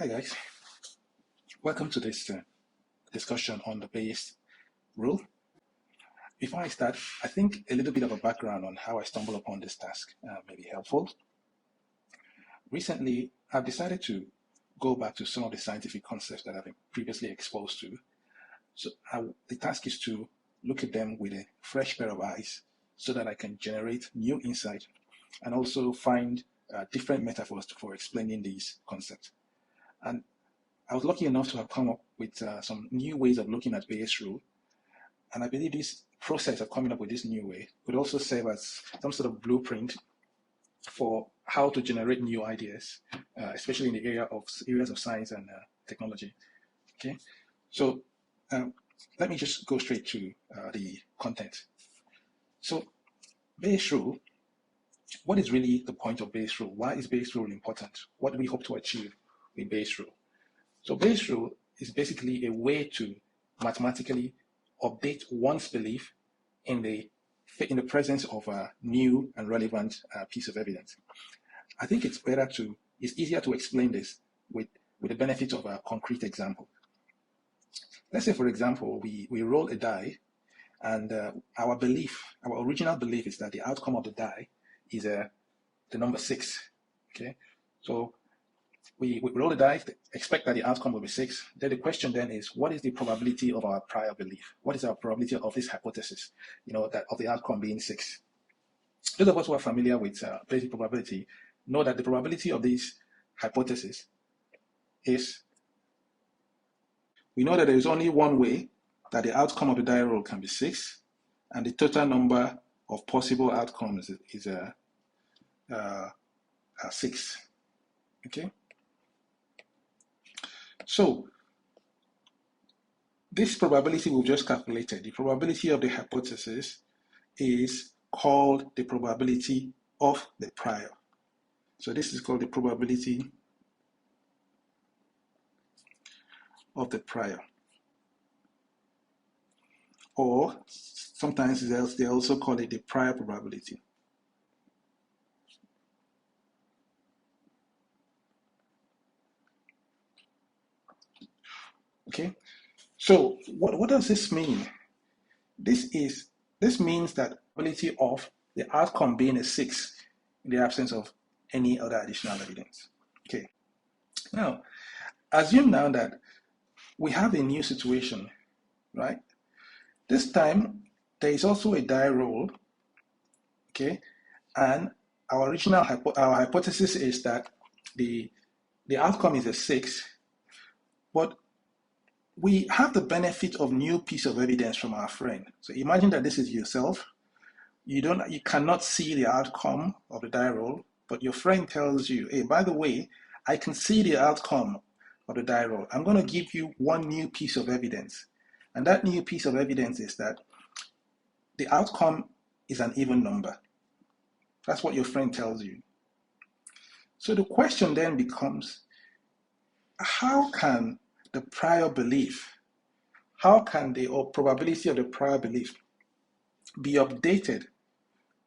Hi guys, welcome to this discussion on the Bayes rule. Before I start, I think a little bit of a background on how I stumbled upon this task may be helpful. Recently, I've decided to go back to some of the scientific concepts that I've been previously exposed to. So the task is to look at them with a fresh pair of eyes so that I can generate new insight and also find different metaphors for explaining these concepts. And I was lucky enough to have come up with some new ways of looking at Bayes' rule, and I believe this process of coming up with this new way could also serve as some sort of blueprint for how to generate new ideas, especially in the areas of science and technology. Okay, so let me just go straight to the content. So Bayes' rule. What is really the point of Bayes' rule? Why is Bayes' rule important? What do we hope to achieve with Bayes' rule? So Bayes' rule is basically a way to mathematically update one's belief in the presence of a new and relevant piece of evidence. I think it's easier to explain this with the benefit of a concrete example. Let's say, for example, we roll a die, and our original belief is that the outcome of the die is the number 6. Okay, so we roll the die, expect that the outcome will be 6. Then the question then is, what is the probability of our prior belief? What is our probability of this hypothesis, that of the outcome being 6? Those of us who are familiar with basic probability know that the probability of this hypothesis is, we know that there is only one way that the outcome of the die roll can be 6, and the total number of possible outcomes is 6. Okay? So this probability we've just calculated, the probability of the hypothesis, is called the probability of the prior. So this is called the probability of the prior. Or sometimes they also call it the prior probability. Okay, so what does this mean? This means that probability of the outcome being a 6 in the absence of any other additional evidence. Okay, now assume now that we have a new situation, right? This time there is also a die roll, okay, and our hypothesis is that the outcome is a 6, but we have the benefit of new piece of evidence from our friend. So imagine that this is yourself. You cannot see the outcome of the die roll, but your friend tells you, hey, by the way, I can see the outcome of the die roll. I'm going to give you one new piece of evidence. And that new piece of evidence is that the outcome is an even number. That's what your friend tells you. So the question then becomes, how can the prior belief, probability of the prior belief be updated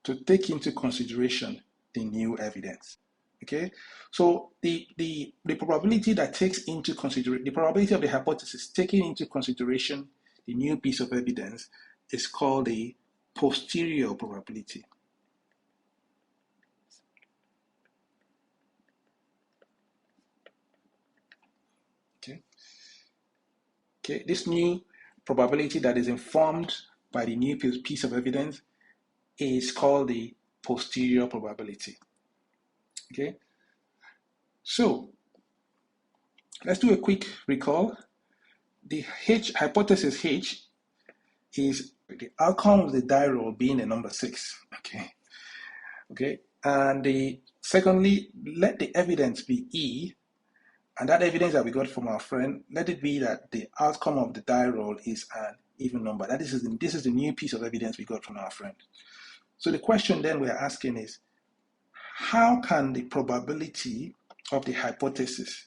to take into consideration the new evidence? Okay, so the probability that takes into consideration, the probability of the hypothesis taking into consideration the new piece of evidence is called the posterior probability. Okay, this new probability that is informed by the new piece of evidence is called the posterior probability. Okay, so let's do a quick recall. The hypothesis H is the outcome of the die roll being a number 6. Okay, and secondly, let the evidence be E. And that evidence that we got from our friend, let it be that the outcome of the die roll is an even number. This is the new piece of evidence we got from our friend. So the question then we're asking is, how can the probability of the hypothesis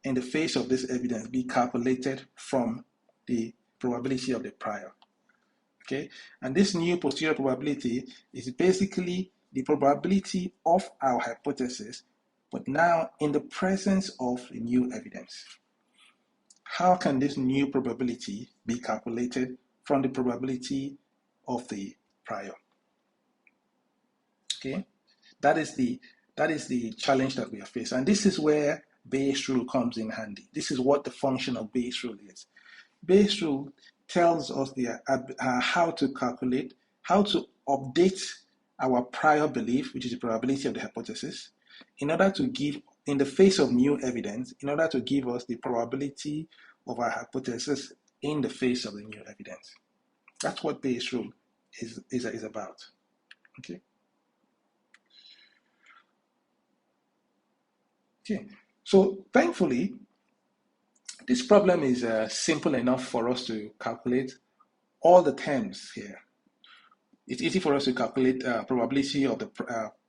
in the face of this evidence be calculated from the probability of the prior? Okay, and this new posterior probability is basically the probability of our hypothesis but now in the presence of new evidence. How can this new probability be calculated from the probability of the prior? Okay, that is the challenge that we are facing, and this is where Bayes' rule comes in handy. This is what the function of Bayes' rule is. Bayes' rule tells us how to calculate, how to update our prior belief, which is the probability of the hypothesis, in order to give, in the face of new evidence, in order to give us the probability of our hypothesis in the face of the new evidence. That's what Bayes' rule is about. Okay. Okay. So thankfully, this problem is simple enough for us to calculate all the terms here. It's easy for us to calculate probability of the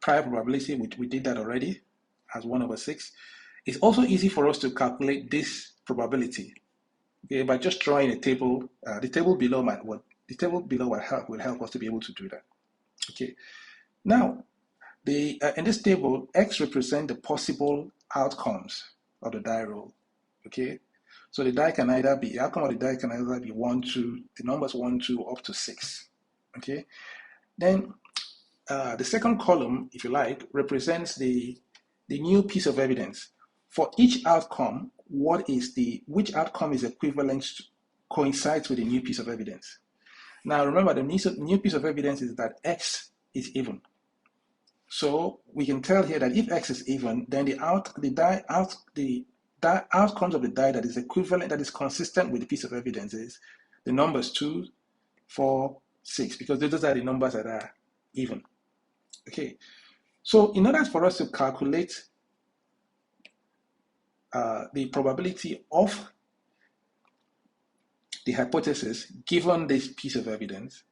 prior probability, which we did that already as 1/6. It's also easy for us to calculate this probability, okay, by just drawing a table. The table below will help us to be able to do that. Okay. Now, in this table, X represents the possible outcomes of the die roll. Okay. So the outcome of the die can either be 1, 2, the numbers 1, 2, up to 6. Okay. Then the second column, if you like, represents the new piece of evidence. For each outcome, which outcome is equivalent to, coincides with the new piece of evidence. Now remember, the new piece of evidence is that X is even. So we can tell here that if X is even, then the outcomes of the die that is equivalent, that is consistent with the piece of evidence, is the numbers 2, 4, 6, because those are the numbers that are even. Okay, so in order for us to calculate the probability of the hypothesis given this piece of evidence,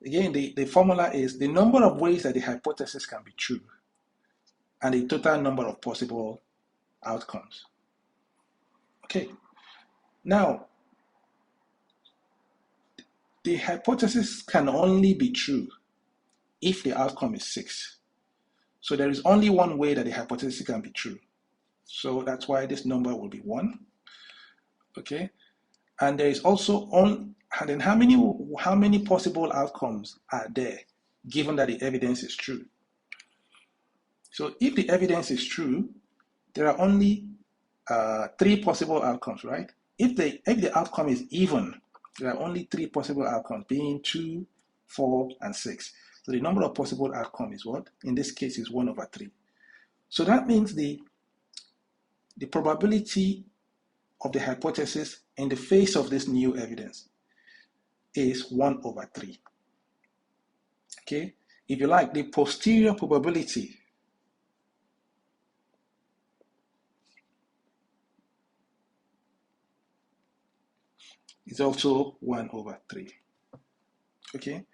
again, the formula is the number of ways that the hypothesis can be true and the total number of possible outcomes. Okay, now the hypothesis can only be true if the outcome is 6. So there is only one way that the hypothesis can be true. So that's why this number will be 1. Okay, and there is also and then how many possible outcomes are there given that the evidence is true? So if the evidence is true, there are only 3 possible outcomes, right? If the outcome is even, there are only 3 possible outcomes, being 2, 4, and 6. So the number of possible outcomes is what? In this case is 1/3. So that means the probability of the hypothesis in the face of this new evidence is 1/3. Okay? If you like, the posterior probability is also 1/3. Okay?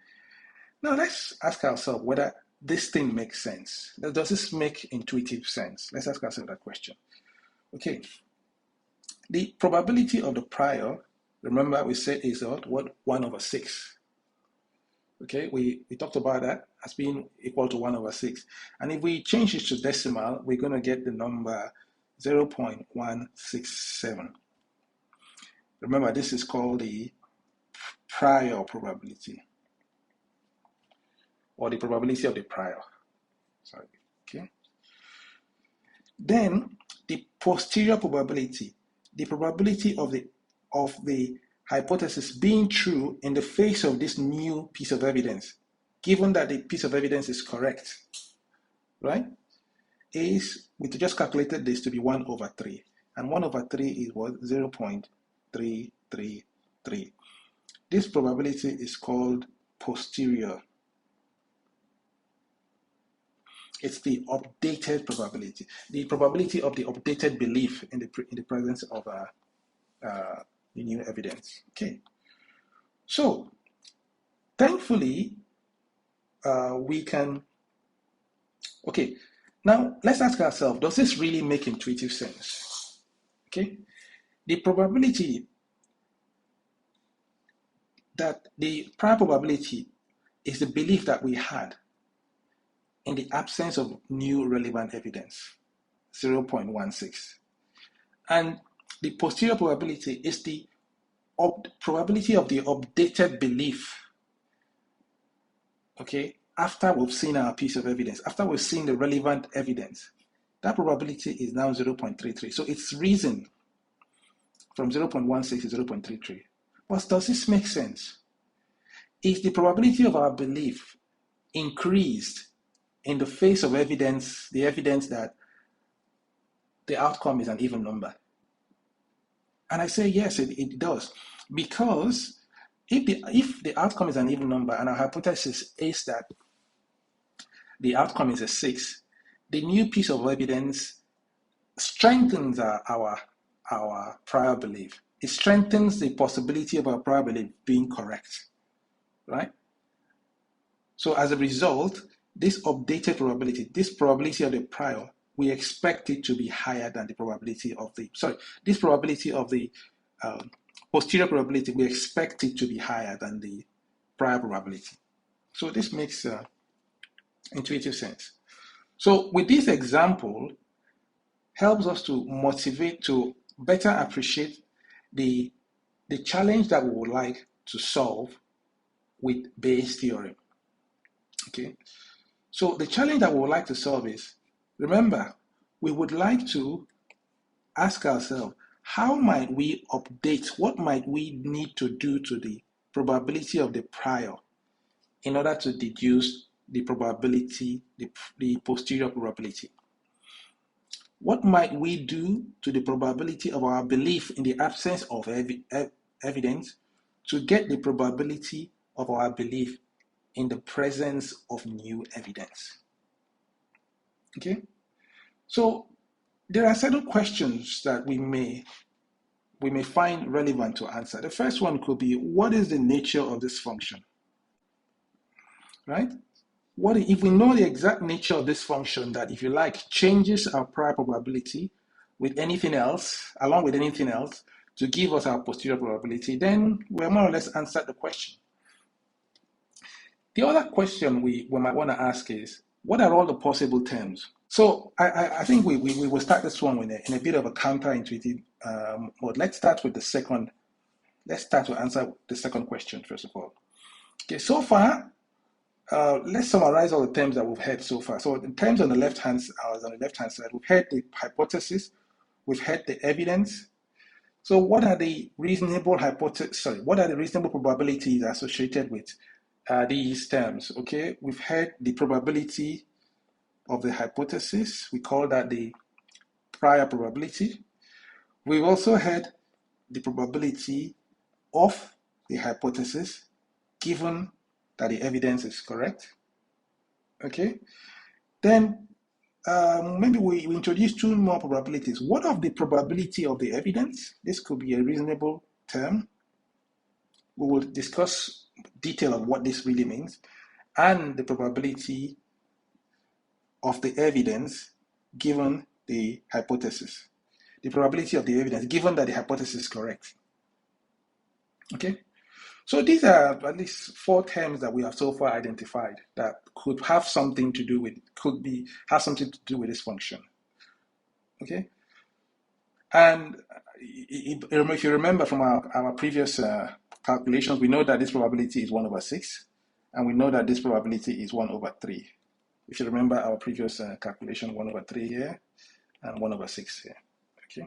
Now let's ask ourselves whether this thing makes sense. Does this make intuitive sense? Let's ask ourselves that question. Okay. The probability of the prior, remember we said is what? 1/6. Okay, we talked about that as being equal to 1/6. And if we change it to decimal, we're going to get the number 0.167. Remember, this is called the prior probability, or the probability of the prior. Sorry. Okay. Then the posterior probability, the probability of the hypothesis being true in the face of this new piece of evidence, given that the piece of evidence is correct, right? We just calculated this to be 1/3, and 1/3 is what? 0.333. This probability is called posterior. It's the updated probability, the probability of the updated belief in the presence of the new evidence. Okay, so thankfully we can. Okay, now let's ask ourselves: does this really make intuitive sense? Okay, the probability that the prior probability is the belief that we had in the absence of new relevant evidence. 0.16. And the posterior probability is the probability of the updated belief, okay, after we've seen our piece of evidence, after we've seen the relevant evidence. That probability is now 0.33. So it's risen from 0.16 to 0.33. But does this make sense? Is the probability of our belief increased in the face of evidence, the evidence that the outcome is an even number? And I say yes, it does. Because if the outcome is an even number and our hypothesis is that the outcome is a 6, the new piece of evidence strengthens our prior belief. It strengthens the possibility of our prior belief being correct, right? So as a result, this updated probability, this probability of the prior, we expect it to be higher than the probability of the, this probability of the posterior probability, we expect it to be higher than the prior probability. So this makes intuitive sense. So with this example, helps us to motivate to better appreciate the challenge that we would like to solve with Bayes' theorem. Okay, so the challenge that we would like to solve is, remember, we would like to ask ourselves, how might we update, what might we need to do to the probability of the prior in order to deduce the probability, the posterior probability? What might we do to the probability of our belief in the absence of evidence to get the probability of our belief in the presence of new evidence? Okay, so there are certain questions that we may find relevant to answer. The first one could be, what is the nature of this function? Right? What if we know the exact nature of this function that, if you like, changes our prior probability with anything else, along with anything else, to give us our posterior probability, then we're more or less answered the question. The other question we might want to ask is, what are all the possible terms? So I think we will start this one in a bit of a counterintuitive mode. Let's start with the second. Let's start to answer the second question first of all. Okay, so far, let's summarize all the terms that we've had so far. So the terms on the left-hand side, we've had the hypothesis, we've had the evidence. So what are the reasonable probabilities associated with these terms? Okay, we've had the probability of the hypothesis. We call that the prior probability. We've also had the probability of the hypothesis given that the evidence is correct. Okay, then maybe we introduce two more probabilities. What of the probability of the evidence? This could be a reasonable term. We will discuss detail of what this really means, and the probability of the evidence given the hypothesis. The probability of the evidence given that the hypothesis is correct. Okay. So these are at least 4 terms that we have so far identified that could have something to do with, this function. Okay, and if you remember from our previous calculations, we know that this probability is 1/6, and we know that this probability is 1/3. If you remember our previous calculation, 1/3 here and 1/6 here. Okay.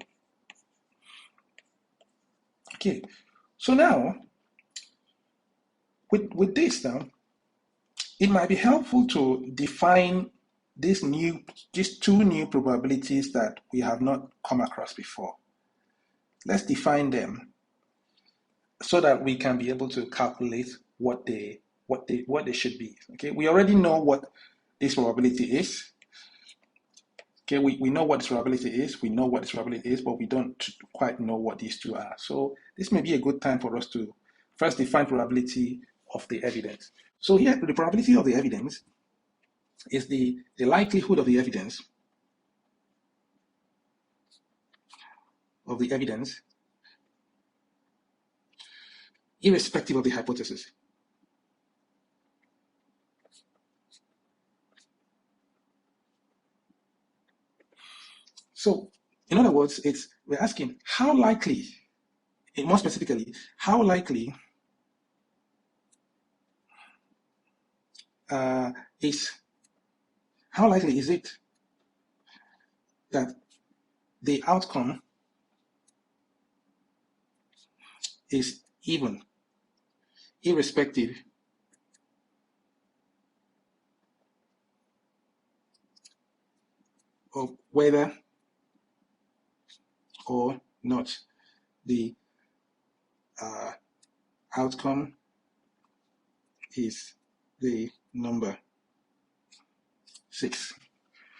Okay. So now, with this now, it might be helpful to define these 2 new probabilities that we have not come across before. Let's define them so that we can be able to calculate what they should be. Okay, we already know what this probability is. Okay, we know what this probability is. We know what this probability is, but we don't quite know what these 2 are. So this may be a good time for us to first define probability of the evidence. So here, the probability of the evidence is the likelihood of the evidence irrespective of the hypothesis. So in other words, we're asking how likely, more specifically, how likely is it that the outcome is even, irrespective of whether or not the outcome is the number 6.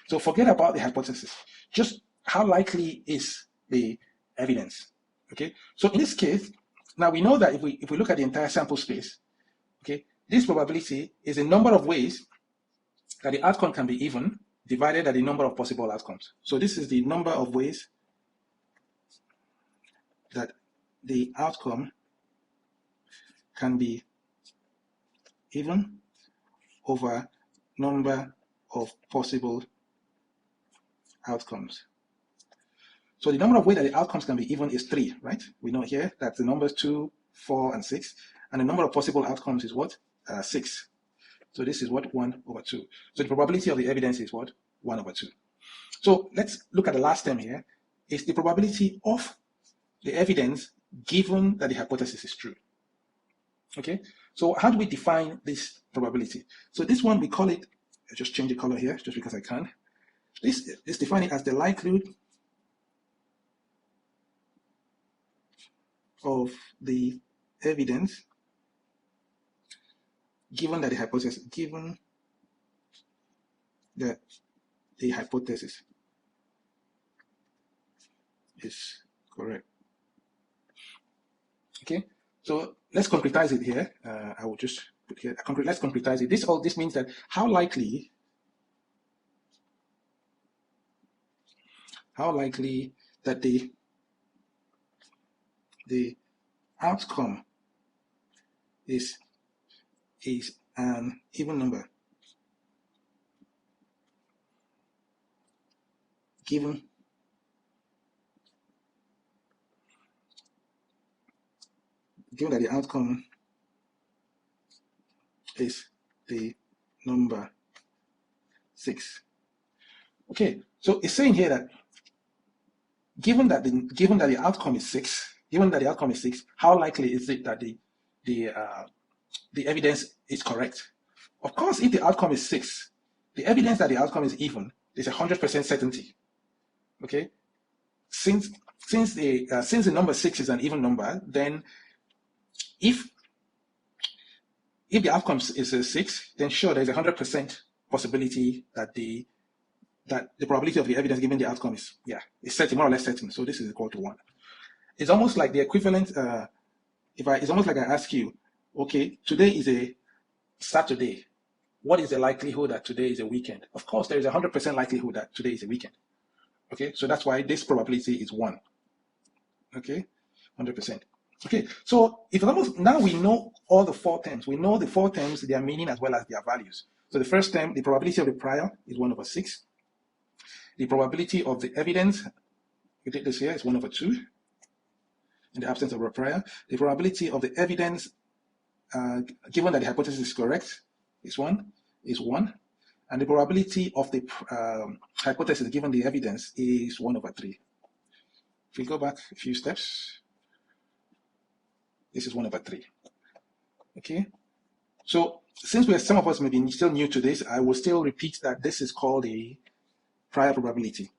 So forget about the hypothesis. Just how likely is the evidence? Okay. So in this case, now we know that if we look at the entire sample space, okay, this probability is a number of ways that the outcome can be even divided by the number of possible outcomes. So this is the number of ways that the outcome can be even over number of possible outcomes. So the number of ways that the outcomes can be even is 3, right? We know here that the numbers 2, 4, and 6, and the number of possible outcomes is what? 6. So this is what? 1 over 2. So the probability of the evidence is what? 1 over 2. So let's look at the last term here. It's the probability of the evidence given that the hypothesis is true. Okay, so how do we define this probability? So this one, we call it, I just change the color here just because I can. This is defined as the likelihood of the evidence given that the hypothesis is correct. Okay, so let's concretize it here. I will just put here, let's concretize it. This means that how likely that the outcome is an even number given that the outcome is the number 6. Okay, so it's saying here that given that the outcome is 6, how likely is it that the evidence is correct? Of course, if the outcome is 6, the evidence that the outcome is even is 100% certainty. Okay, since the number 6 is an even number, then if the outcome is a 6, then sure, there's 100% possibility that the probability of the evidence given the outcome is certain, more or less certain. So this is equal to 1. It's almost like the equivalent. It's almost like I ask you, okay, today is a Saturday. What is the likelihood that today is a weekend? Of course, there is 100% likelihood that today is a weekend. Okay, so that's why this probability is 1. Okay, 100%. Okay, so now we know all the 4 terms. We know the 4 terms, their meaning as well as their values. So the first term, the probability of the prior is 1 over 6. The probability of the evidence, we did this here, is 1 over 2. In the absence of a prior, the probability of the evidence given that the hypothesis is correct is 1, and the probability of the hypothesis given the evidence is 1 over 3. If we go back a few steps, this is 1 over 3. Okay, so since some of us may be still new to this, I will still repeat that this is called a prior probability.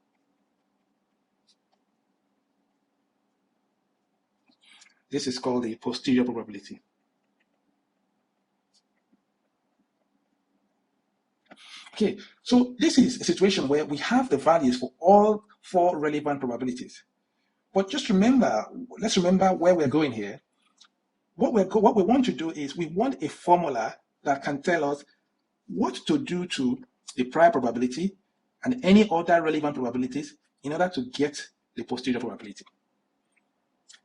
This is called a posterior probability. Okay, so this is a situation where we have the values for all 4 relevant probabilities. But just remember, let's remember where we're going here. What we want to do is we want a formula that can tell us what to do to the prior probability and any other relevant probabilities in order to get the posterior probability.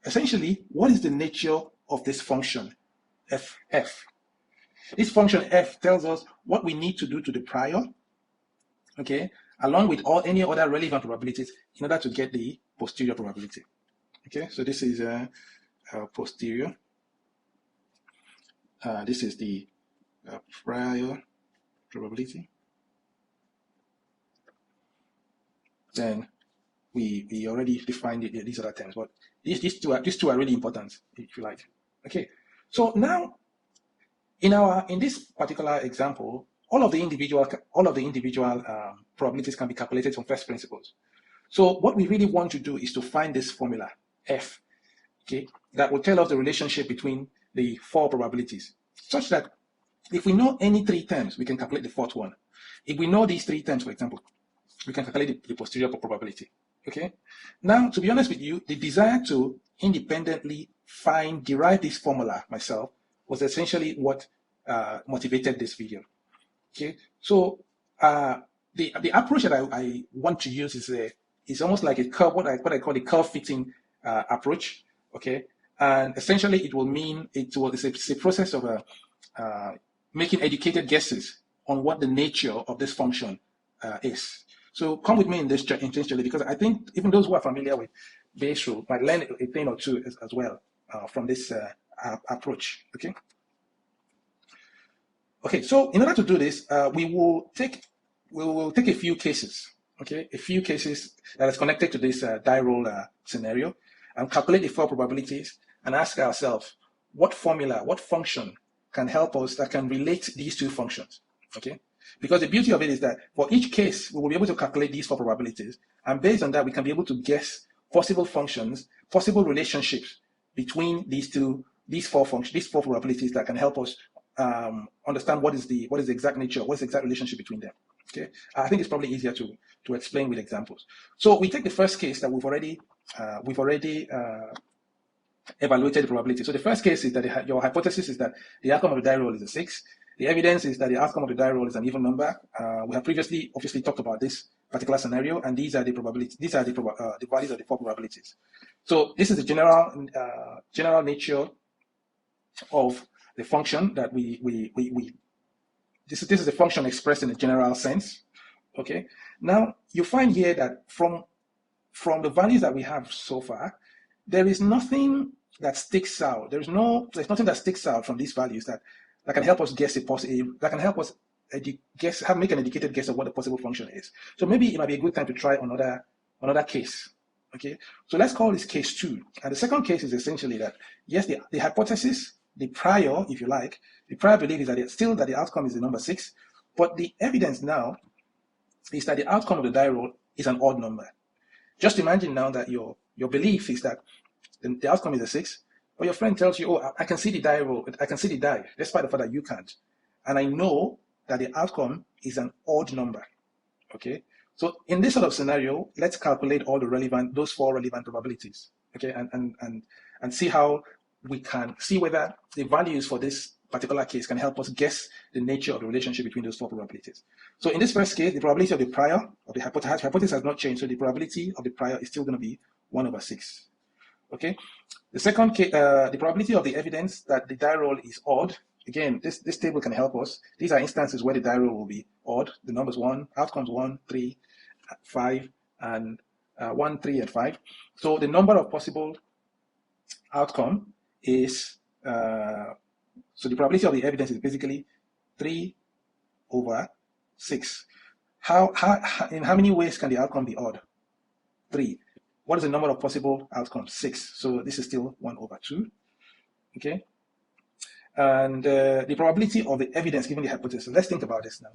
Essentially, what is the nature of this function f? This function f tells us what we need to do to the prior, okay, along with any other relevant probabilities in order to get the posterior probability. Okay, so this is posterior. This is the prior probability. Then we already defined these other terms, but these two are really important, if you like. Okay, so now in this particular example, all of the individual probabilities can be calculated from first principles. So what we really want to do is to find this formula F, okay, that will tell us the relationship between the 4 probabilities, such that if we know any 3 terms, we can calculate the 4th one. If we know these 3 terms, for example, we can calculate the posterior probability. Okay. Now, to be honest with you, the desire to independently derive this formula myself was essentially what motivated this video. Okay. So the approach that I want to use is almost like a curve, what I call a curve fitting approach. Okay. And essentially, it will mean it's a process of making educated guesses on what the nature of this function is. So come with me in this intentionally, because I think even those who are familiar with Bayes' rule might learn a thing or two as well from this approach. Okay. Okay. So in order to do this, we will take a few cases. Okay, a few cases that is connected to this die roll scenario, and calculate the 4 probabilities and ask ourselves what formula, what function can help us that can relate these 2 functions. Okay. Because the beauty of it is that for each case, we will be able to calculate these 4 probabilities. And based on that, we can be able to guess possible functions, possible relationships between these 4 probabilities that can help us understand what is the exact nature, what's the exact relationship between them. Okay, I think it's probably easier to explain with examples. So we take the first case that we've already evaluated the probability. So the first case is that your hypothesis is that the outcome of the die roll is a 6. The evidence is that the outcome of the die roll is an even number. We have previously obviously talked about this particular scenario, and these are the probabilities. These are the values of the 4 probabilities. So this is the general nature of the function that this is the function expressed in a general sense. Okay. Now you find here that from the values that we have so far, there is nothing that sticks out. There's nothing that sticks out from these values that can help us guess that can help us make an educated guess of what the possible function is. So maybe it might be a good time to try another case. Okay, so let's call this case 2. And the second case is essentially that yes, the hypothesis, the prior, if you like, the prior belief is that the outcome is the number 6, but the evidence now is that the outcome of the die roll is an odd number. Just imagine now that your belief is that the outcome is a 6, but your friend tells you, oh, I can see the die roll, I can see the die, despite the fact that you can't. And I know that the outcome is an odd number. Okay. So in this sort of scenario, let's calculate all those 4 relevant probabilities. Okay, and see how we can see whether the values for this particular case can help us guess the nature of the relationship between those 4 probabilities. So in this first case, the probability of the prior of the hypothesis has not changed, so the probability of the prior is still going to be 1/6. Okay. The second case, the probability of the evidence that the die roll is odd. Again, this table can help us. These are instances where the die roll will be odd. The numbers outcomes 1, 3, 5, and 1, 3, and 5. So the number of possible outcome is so the probability of the evidence is basically 3/6. In how many ways can the outcome be odd? 3. What is the number of possible outcomes? 6. So this is still 1/2. Okay. And the probability of the evidence given the hypothesis. Let's think about this now.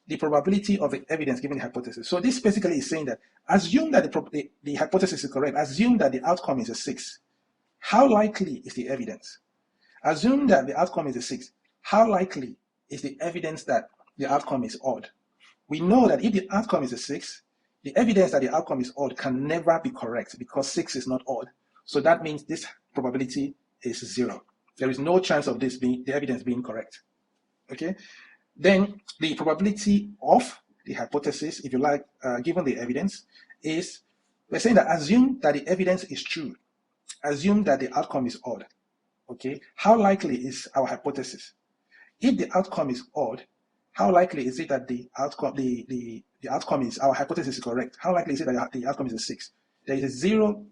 The probability of the evidence given the hypothesis. So this basically is saying that assume that the hypothesis is correct. Assume that the outcome is a 6. How likely is the evidence? Assume that the outcome is a 6. How likely is the evidence that the outcome is odd? We know that if the outcome is a 6, the evidence that the outcome is odd can never be correct because 6 is not odd. So that means this probability is 0. There is no chance of the evidence being correct. Okay. Then the probability of the hypothesis, if you like, given the evidence, is we're saying that assume that the evidence is true. Assume that the outcome is odd. Okay. How likely is our hypothesis? If the outcome is odd, how likely is it that the outcome, the outcome is, our hypothesis is correct? How likely is it that the outcome is a 6? There is a 0%,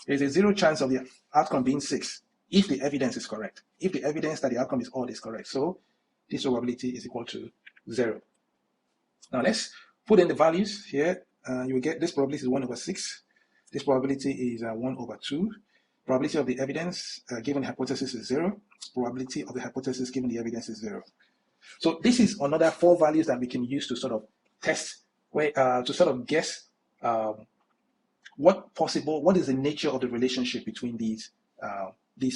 there is a 0 chance of the outcome being 6 if the evidence is correct, if the evidence that the outcome is odd is correct. So this probability is equal to 0. Now let's put in the values here. You will get this probability is 1 over 6. This probability is 1 over 2. Probability of the evidence given the hypothesis is 0. Probability of the hypothesis given the evidence is 0. So this is another 4 values that we can use to sort of test, to sort of guess what is the nature of the relationship between these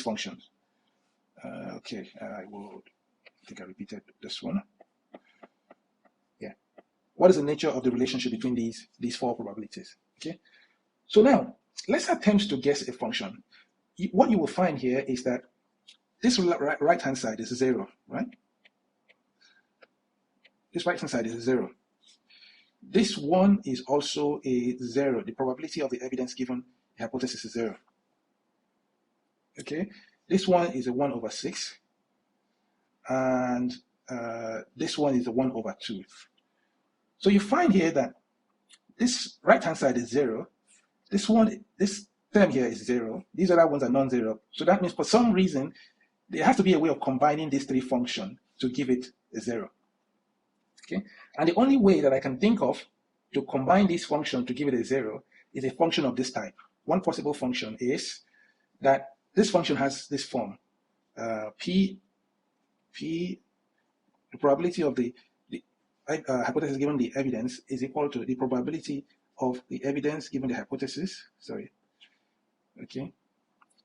functions. Okay, I think I repeated this one. Yeah. What is the nature of the relationship between these 4 probabilities? Okay. So now let's attempt to guess a function. What you will find here is that this right hand side is 0, right? This right hand side is 0. This one is also a 0. The probability of the evidence given the hypothesis is 0. Okay. This one is a 1 over 6. And this one is a 1 over 2. So you find here that this right hand side is 0. This term here is 0. These other ones are non-zero. So that means for some reason, there has to be a way of combining these 3 functions to give it a 0. Okay? And the only way that I can think of to combine this function to give it a 0 is a function of this type. One possible function is that this function has this form. The probability of the hypothesis given the evidence is equal to the probability of the evidence given the hypothesis, okay,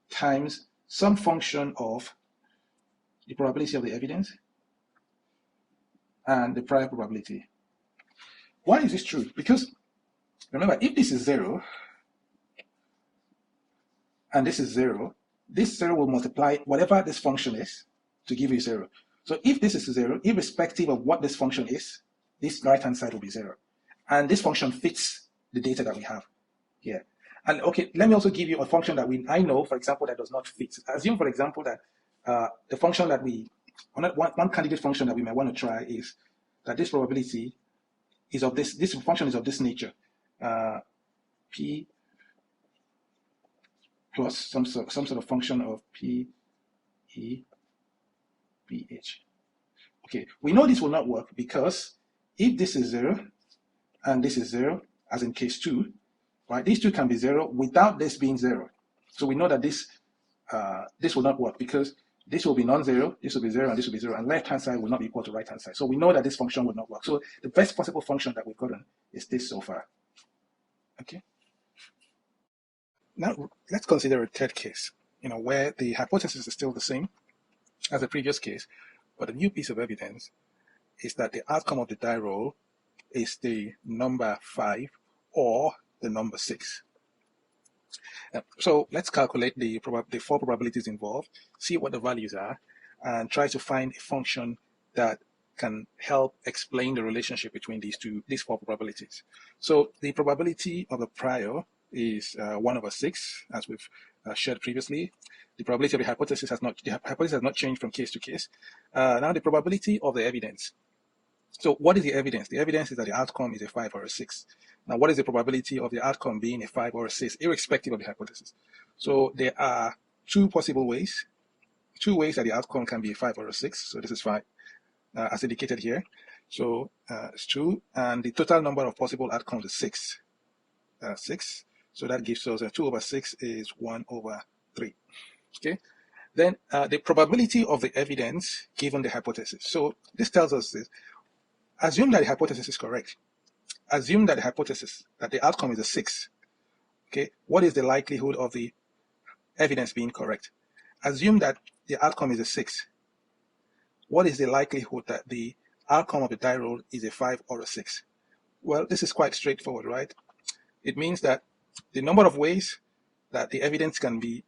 times some function of the probability of the evidence and the prior probability. Why is this true? Because remember, if this is 0 and this is 0, this 0 will multiply whatever this function is to give you 0. So if this is 0, irrespective of what this function is, this right hand side will be 0. And this function fits the data that we have here. And okay, let me also give you a function that I know, for example, that does not fit. Assume, for example, that the function that one candidate function that we might want to try is that this probability is of this function is of this nature. P plus some sort of function of P, E, P, H. Okay, we know this will not work because if this is 0 and this is 0, as in case 2, right, these two can be 0 without this being 0. So we know that this will not work because this will be non-zero, this will be 0, and this will be 0, and left-hand side will not be equal to right-hand side. So we know that this function will not work. So the best possible function that we've gotten is this so far. Okay. Now let's consider a third case, where the hypothesis is still the same as the previous case, but a new piece of evidence is that the outcome of the die roll is the number 5 or the number 6. So let's calculate the 4 probabilities involved, see what the values are, and try to find a function that can help explain the relationship between these 4 probabilities. So the probability of the prior is 1 over 6, as we've shared previously. The probability of the hypothesis has not changed from case to case. Now the probability of the evidence. So what is the evidence? The evidence is that the outcome is a 5 or a 6. Now, what is the probability of the outcome being a 5 or a 6, irrespective of the hypothesis? So there are 2 possible ways, 2 ways that the outcome can be a 5 or a 6. So this is 5, as indicated here. So it's 2, and the total number of possible outcomes is 6. 6. So that gives us 2 over 6 is 1 over 3. Okay. Then the probability of the evidence given the hypothesis. So this tells us this. Assume that the hypothesis is correct. Assume that the hypothesis, that the outcome is a 6. Okay, what is the likelihood of the evidence being correct? Assume that the outcome is a 6. What is the likelihood that the outcome of the die roll is a 5 or a 6? Well, this is quite straightforward, right? It means that the number of ways that the evidence can be,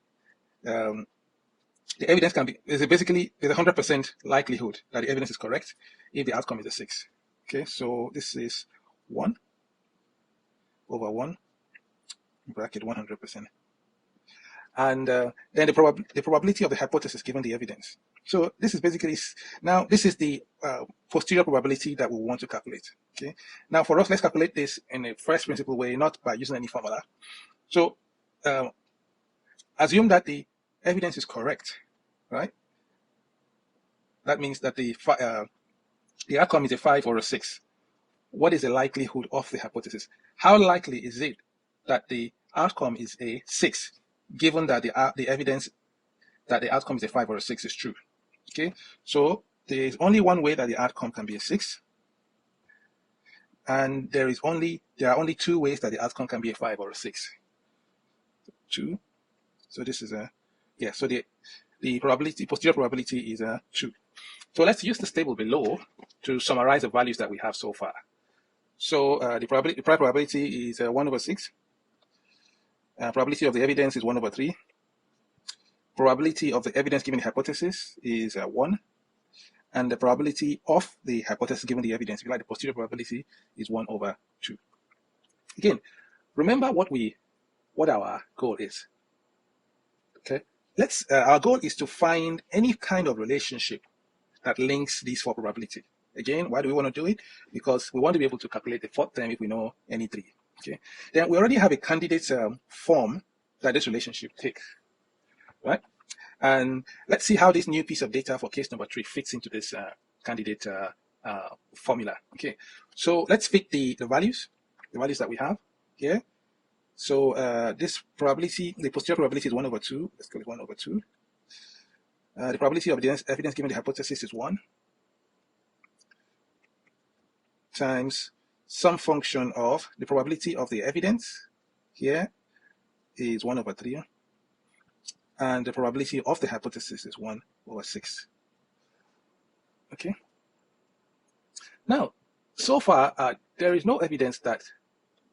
basically, there's a 100% likelihood that the evidence is correct if the outcome is a 6. Okay, so this is 1 over 1, bracket 100%. and then the probability of the hypothesis given the evidence. So this is basically, now this is the posterior probability that we want to calculate. Okay. Now for us, let's calculate this in a first principle way, not by using any formula. So assume that the evidence is correct, right? That means that the outcome is a 5 or a 6. What is the likelihood of the hypothesis? How likely is it that the outcome is a 6, given that the evidence that the outcome is a 5 or a 6 is true? Okay, so there is only one way that the outcome can be a 6, and there are only two ways that the outcome can be a 5 or a 6. 2. So this is a so the posterior probability is a 2. So let's use this table below to summarize the values that we have so far. So the prior probability is 1 over 6. Probability of the evidence is 1 over 3. Probability of the evidence given the hypothesis is 1. And the probability of the hypothesis given the evidence, if you like, the posterior probability, is 1 over 2. Again, remember what our goal is. Okay, our goal is to find any kind of relationship that links these four probabilities. Again, why do we want to do it? Because we want to be able to calculate the fourth term if we know any three. Okay, then we already have a candidate form that this relationship takes, right? And let's see how this new piece of data for case number 3 fits into this candidate formula. Okay, so let's fit the values that we have here. So this probability, the posterior probability is 1 over 2. Let's call it 1 over 2. The probability of the evidence given the hypothesis is 1 times some function of the probability of the evidence here is 1 over 3, and the probability of the hypothesis is 1 over 6. Okay. Now, so far, there is no evidence that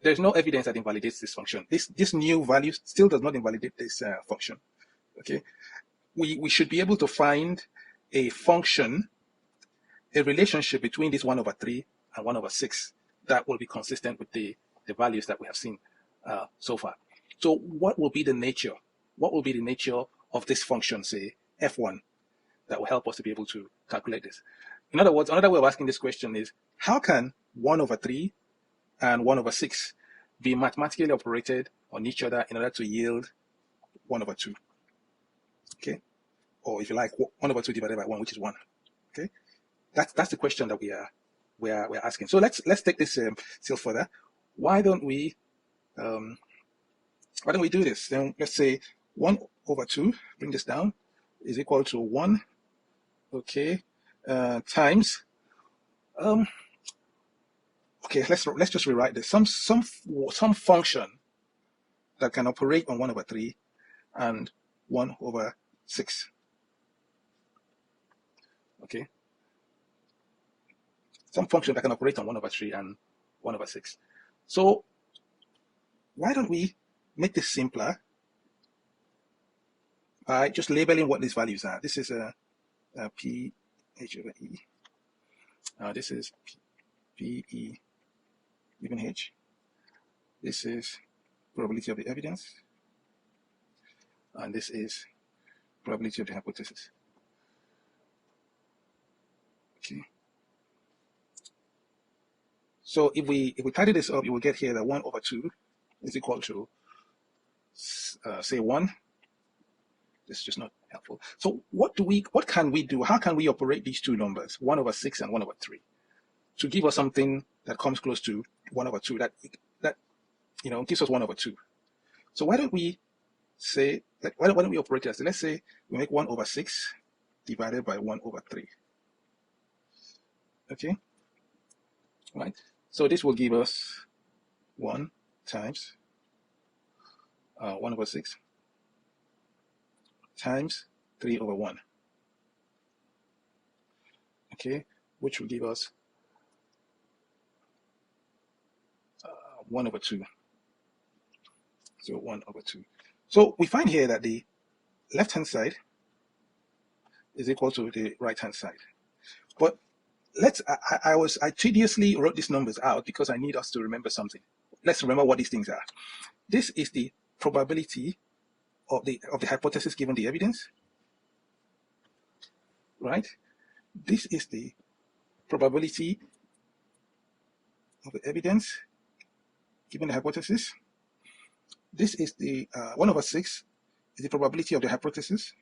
invalidates this function. This new value still does not invalidate this function. Okay. We should be able to find a function, a relationship between this 1 over 3 and 1 over 6 that will be consistent with the values that we have seen so far. So what will be the nature? What will be the nature of this function, say f1, that will help us to be able to calculate this? In other words, another way of asking this question is, how can 1 over 3 and 1 over 6 be mathematically operated on each other in order to yield 1 over 2? Okay, or if you like, 1 over 2 divided by 1, which is 1. Okay, that's the question that we're asking. So let's take this still further. Why don't we do this? Then let's say 1 over 2, bring this down, is equal to 1. Okay, times okay, let's just rewrite this. Some function that can operate on 1 over 3 and 1 over 6. Okay, some function that can operate on 1 over 3 and 1 over 6. So why don't we make this simpler by just labeling what these values are? This is a P H over E. This is P E even H. This is probability of the evidence, and this is probability of the hypothesis. Okay. So if we tidy this up, you will get here that 1 over 2 is equal to say 1. This is just not helpful. So what can we do? How can we operate these two numbers, 1 over 6 and 1 over 3, to give us something that comes close to 1 over 2, that gives us 1 over 2? So why don't we say, why don't we operate this? Let's say we make 1 over 6 divided by 1 over 3. Okay, right? So this will give us 1 times 1 over 6 times 3 over 1. Okay, which will give us 1 over 2. So 1 over 2. So we find here that the left-hand side is equal to the right-hand side. But I tediously wrote these numbers out because I need us to remember something. Let's remember what these things are. This is the probability of the hypothesis given the evidence, right? This is the probability of the evidence given the hypothesis. This is the 1 over 6 is the probability of the hypothesis,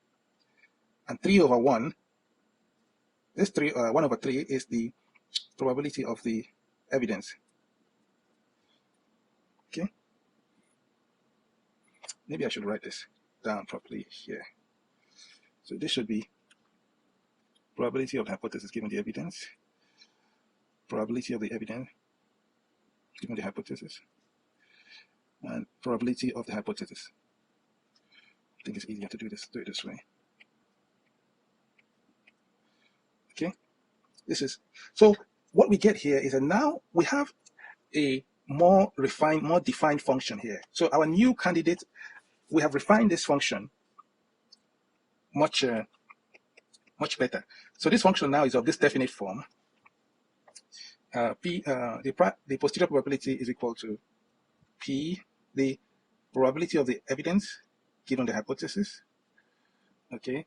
and 3 over 1, this 1 over 3 is the probability of the evidence. Okay, maybe I should write this down properly here. So this should be probability of the hypothesis given the evidence, probability of the evidence given the hypothesis, and probability of the hypothesis. I think it's easier to do it this way. Okay, this is, so what we get here is that now we have a more refined, more defined function here. So our new candidate, we have refined this function much better. So this function now is of this definite form. The posterior probability is equal to P, the probability of the evidence given the hypothesis, okay,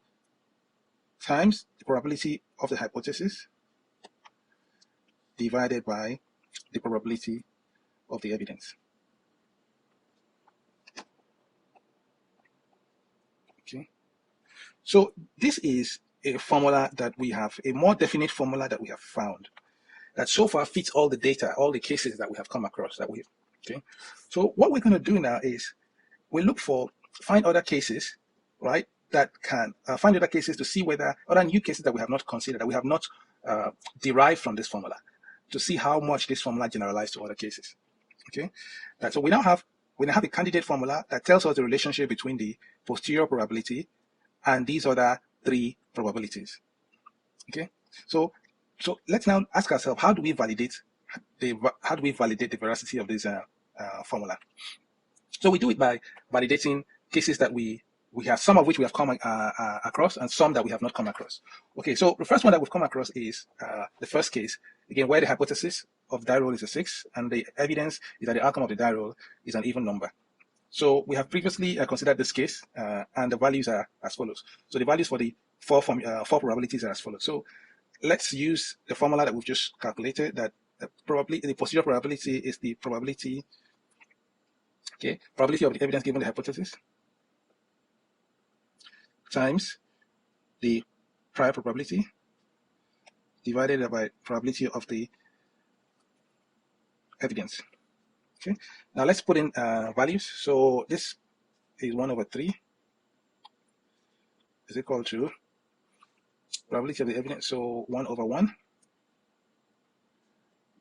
times the probability of the hypothesis divided by the probability of the evidence. Okay, so this is a formula that we have, a more definite formula that we have found that so far fits all the data, all the cases that we have come across that we, okay. So what we're going to do now is we look for, find other cases, right, that can find other cases to see whether other new cases that we have not considered, that we have not derived from this formula, to see how much this formula generalizes to other cases. Okay, so we now have a candidate formula that tells us the relationship between the posterior probability and these other 3 probabilities. Okay, so let's now ask ourselves, how do we validate the veracity of this formula? So we do it by validating cases that we have, some of which we have come across and some that we have not come across. Okay, so the first one that we've come across is the first case, again, where the hypothesis of die roll is a 6 and the evidence is that the outcome of the die roll is an even number. So we have previously considered this case, and the values are as follows. So the values for the 4 probabilities are as follows. So let's use the formula that we've just calculated, that the posterior probability is the probability, okay, probability of the evidence given the hypothesis times the prior probability divided by probability of the evidence. Okay, now let's put in values. So this is 1 over 3 is equal to probability of the evidence, so 1 over 1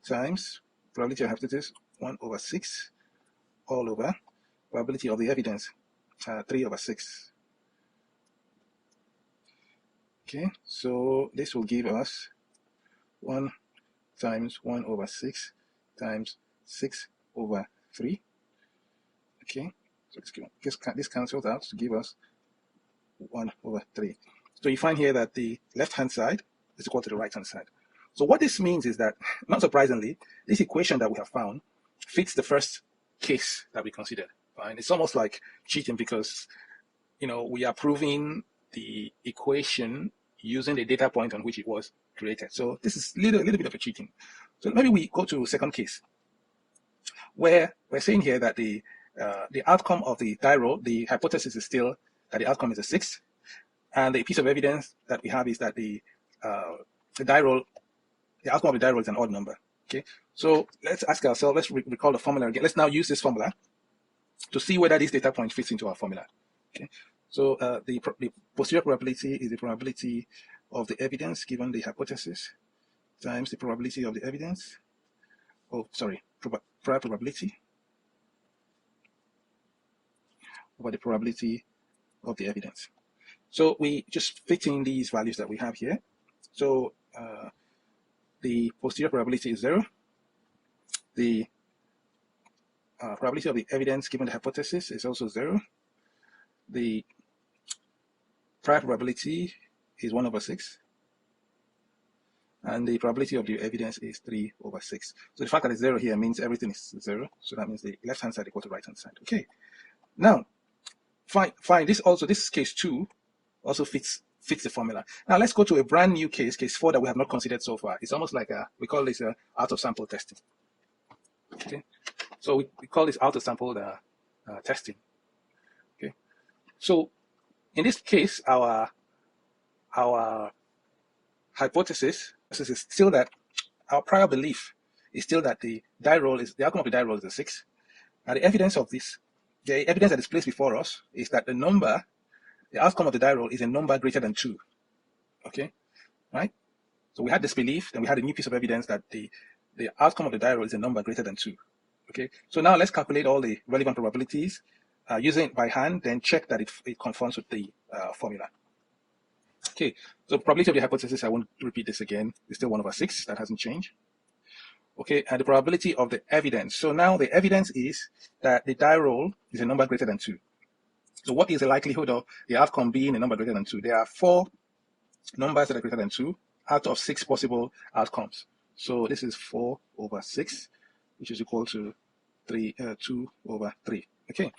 times probability of hypothesis 1 over 6 all over probability of the evidence 3 over 6. Okay, so this will give us 1 times 1 over 6 times 6 over 3. Okay, so this cancels out to give us 1 over 3. So you find here that the left-hand side is equal to the right-hand side. So what this means is that, not surprisingly, this equation that we have found fits the first case that we considered. Right? It's almost like cheating because, you know, we are proving the equation using the data point on which it was created. So this is a little bit of a cheating. So maybe we go to second case, where we're saying here that the outcome of the die roll, the hypothesis is still that the outcome is a 6, and the piece of evidence that we have is that the die roll, the outcome of the die roll is an odd number. Okay, so let's ask ourselves, let's recall the formula again. Let's now use this formula to see whether this data point fits into our formula. Okay, so the posterior probability is the probability of the evidence given the hypothesis times the probability of the evidence. Oh, sorry, prior probability over the probability of the evidence. So we just fit in these values that we have here. So the posterior probability is 0. The probability of the evidence given the hypothesis is also 0. The prior probability is 1 over 6. And the probability of the evidence is 3 over 6. So the fact that it's 0 here means everything is 0. So that means the left-hand side equal to right-hand side. Okay. Now, Fine. This case 2 also fits the formula. Now let's go to a brand new case 4 that we have not considered so far. It's almost like we call this out of sample testing. Okay, so we call this out of sample testing. Okay, so in this case, our hypothesis is still that our prior belief is still that the outcome of the die roll is a 6. Now the evidence that is placed before us is that the outcome of the die roll is a number greater than 2. Okay, right? So we had this belief, then we had a new piece of evidence that the outcome of the die roll is a number greater than 2. Okay, so now let's calculate all the relevant probabilities using it by hand, then check that it conforms with the formula. Okay, so probability of the hypothesis, I won't repeat this again, is still 1/6. That hasn't changed. Okay, and the probability of the evidence. So now the evidence is that the die roll is a number greater than 2. So what is the likelihood of the outcome being a number greater than 2? There are 4 numbers that are greater than 2 out of 6 possible outcomes. So this is 4/6, which is equal to 2/3. Okay,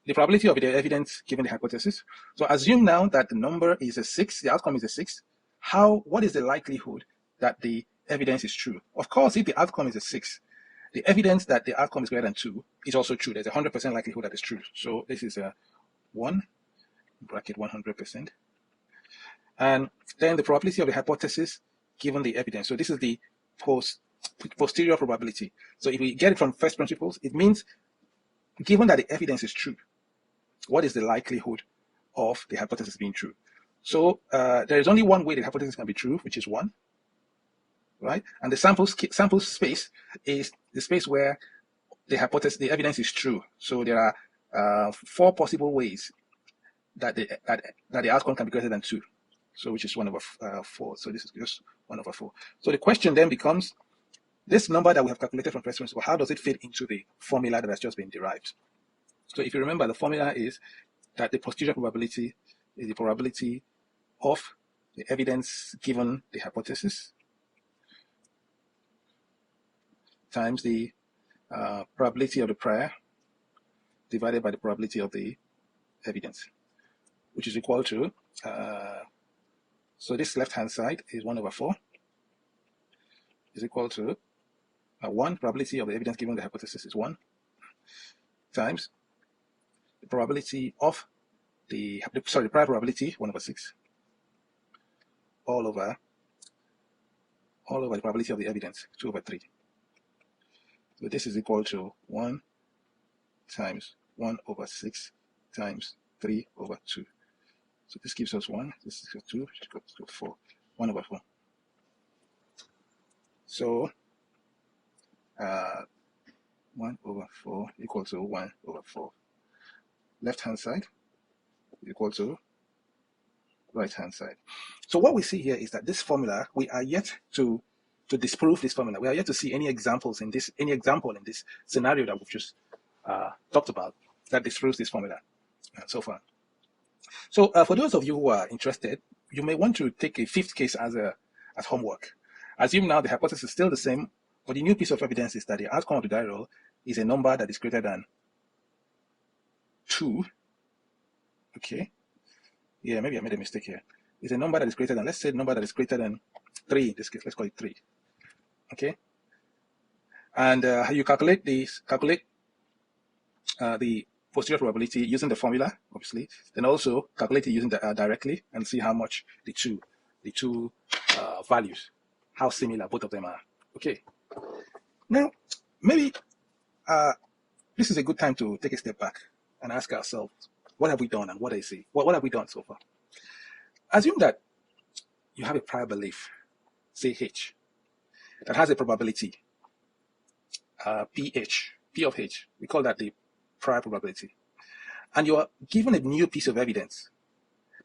the probability of the evidence given the hypothesis. So assume now that the number is a 6, the outcome is a 6. What is the likelihood that the evidence is true? Of course, if the outcome is a 6, the evidence that the outcome is greater than 2 is also true. There's a 100% likelihood that it's true. So this is a 1, bracket 100%. And then the probability of the hypothesis given the evidence. So this is the posterior probability. So if we get it from first principles, it means given that the evidence is true, what is the likelihood of the hypothesis being true? So there is only one way the hypothesis can be true, which is 1, right? And the sample space is the space where the evidence is true. So there are 4 possible ways that the outcome can be greater than 2. So which is 1/4. So this is just 1/4. So the question then becomes, this number that we have calculated from first principle, how does it fit into the formula that has just been derived? So if you remember, the formula is that the posterior probability is the probability of the evidence given the hypothesis times the probability of the prior divided by the probability of the evidence, which is equal to, so this left-hand side is 1/4, is equal to 1, probability of the evidence given the hypothesis is 1, times the probability of the prior probability, 1/6, all over the probability of the evidence, 2/3. So this is equal to 1 times 1/6 times 3/2. So this gives us 1, this is 2, which goes to 4, 1/4. So 1/4 equal to 1/4. Left-hand side equal to right-hand side. So what we see here is that this formula, we are yet to disprove this formula. We are yet to see any example in this scenario that we've just talked about that disproves this formula so far. So for those of you who are interested, you may want to take a 5th case as homework. Assume now the hypothesis is still the same, but the new piece of evidence is that the outcome of the die roll is a number that is greater than 2. Okay. Yeah, maybe I made a mistake here. It's a number that is greater than, let's say, a number that is greater than 3 in this case. Let's call it 3. Okay. And you calculate the posterior probability using the formula, obviously. Then also calculate it using the directly and see how much the two values, how similar both of them are. Okay. Now, maybe this is a good time to take a step back and ask ourselves, what have we done and what I see? What have we done so far? Assume that you have a prior belief, say H, that has a probability, P of H. We call that the prior probability. And you are given a new piece of evidence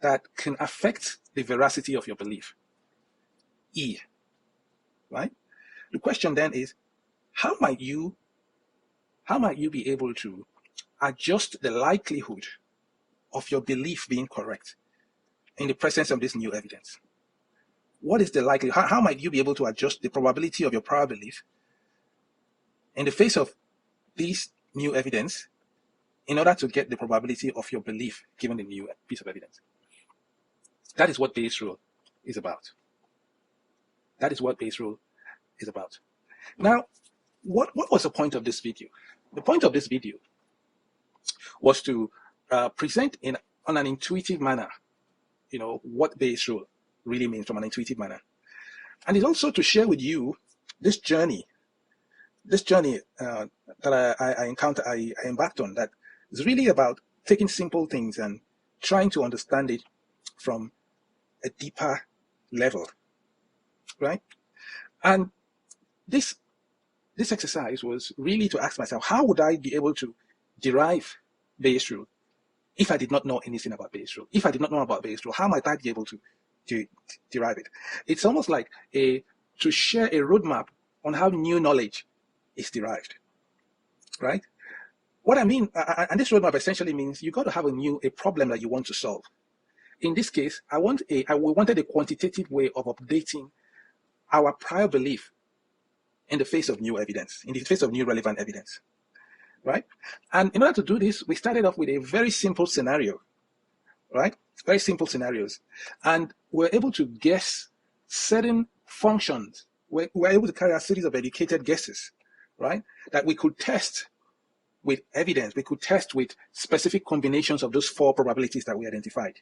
that can affect the veracity of your belief, E, right? The question then is, how might you be able to adjust the likelihood of your belief being correct in the presence of this new evidence? What is the likelihood? How might you be able to adjust the probability of your prior belief in the face of this new evidence in order to get the probability of your belief given the new piece of evidence. That is what Bayes' rule is about. That is what Bayes' rule is about. Now, what was the point of this video? The point of this video was to present on an intuitive manner, what Bayes' rule really means from an intuitive manner. And it's also to share with you this journey that I embarked on, that is really about taking simple things and trying to understand it from a deeper level, right? And this exercise was really to ask myself, how would I be able to derive Bayes' rule if I did not know anything about Bayes' rule? If I did not know about Bayes' rule, how might I be able to derive it? It's almost like to share a roadmap on how new knowledge is derived, right? What I mean, and this roadmap essentially means you got to have a problem that you want to solve. In this case, we wanted a quantitative way of updating our prior belief in the face of new evidence, in the face of new relevant evidence, right? And in order to do this, we started off with a very simple scenario, right? Very simple scenarios. And we're able to guess certain functions. We're able to carry out a series of educated guesses, right? That we could test with evidence. We could test with specific combinations of those 4 probabilities that we identified.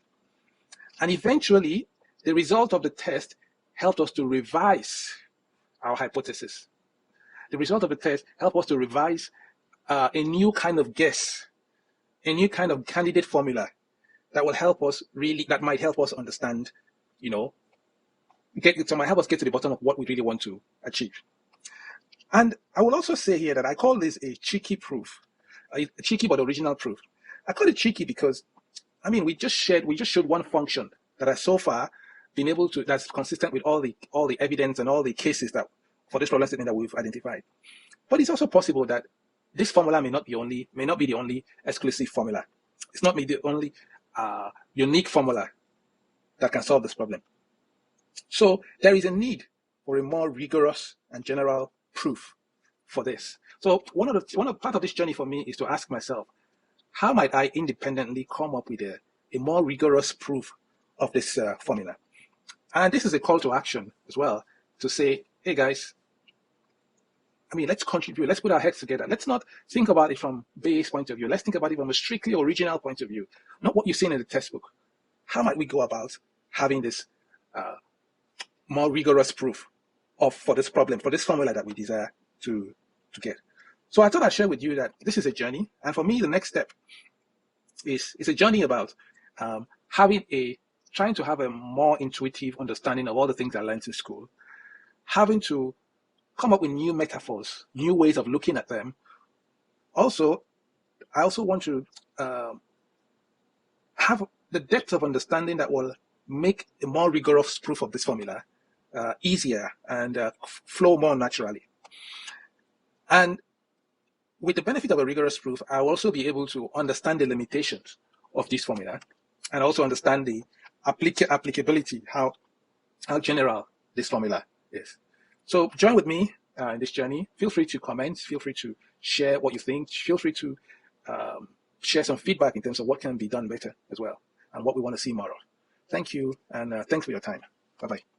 And eventually, the result of the test helped us to revise our hypothesis. The result of the test helped us to revise a new kind of guess, a new kind of candidate formula that will help us that might help us understand, might help us get to the bottom of what we really want to achieve. And I will also say here that I call this a cheeky proof, a cheeky but original proof. I call it cheeky because, we just showed one function that has so far been able to, that's consistent with all the evidence and all the cases that for this problem statement that we've identified. But it's also possible that this formula may not be the only exclusive formula. It's not the only unique formula that can solve this problem. So there is a need for a more rigorous and general proof for this. So part of this journey for me is to ask myself, how might I independently come up with a more rigorous proof of this formula? And this is a call to action as well, to say, hey guys, let's contribute, let's put our heads together. Let's not think about it from Bayes' point of view. Let's think about it from a strictly original point of view, not what you've seen in the textbook. How might we go about having this more rigorous proof for this problem, for this formula that we desire to get? So I thought I'd share with you that this is a journey. And for me, the next step is a journey about trying to have a more intuitive understanding of all the things I learned in school, having to come up with new metaphors, new ways of looking at them. Also, I also want to have the depth of understanding that will make a more rigorous proof of this formula easier and flow more naturally. And with the benefit of a rigorous proof, I'll also be able to understand the limitations of this formula and also understand the applicability, how general this formula is. So join with me in this journey. Feel free to comment. Feel free to share what you think. Feel free to share some feedback in terms of what can be done better as well and what we want to see more of. Thank you, and thanks for your time. Bye-bye.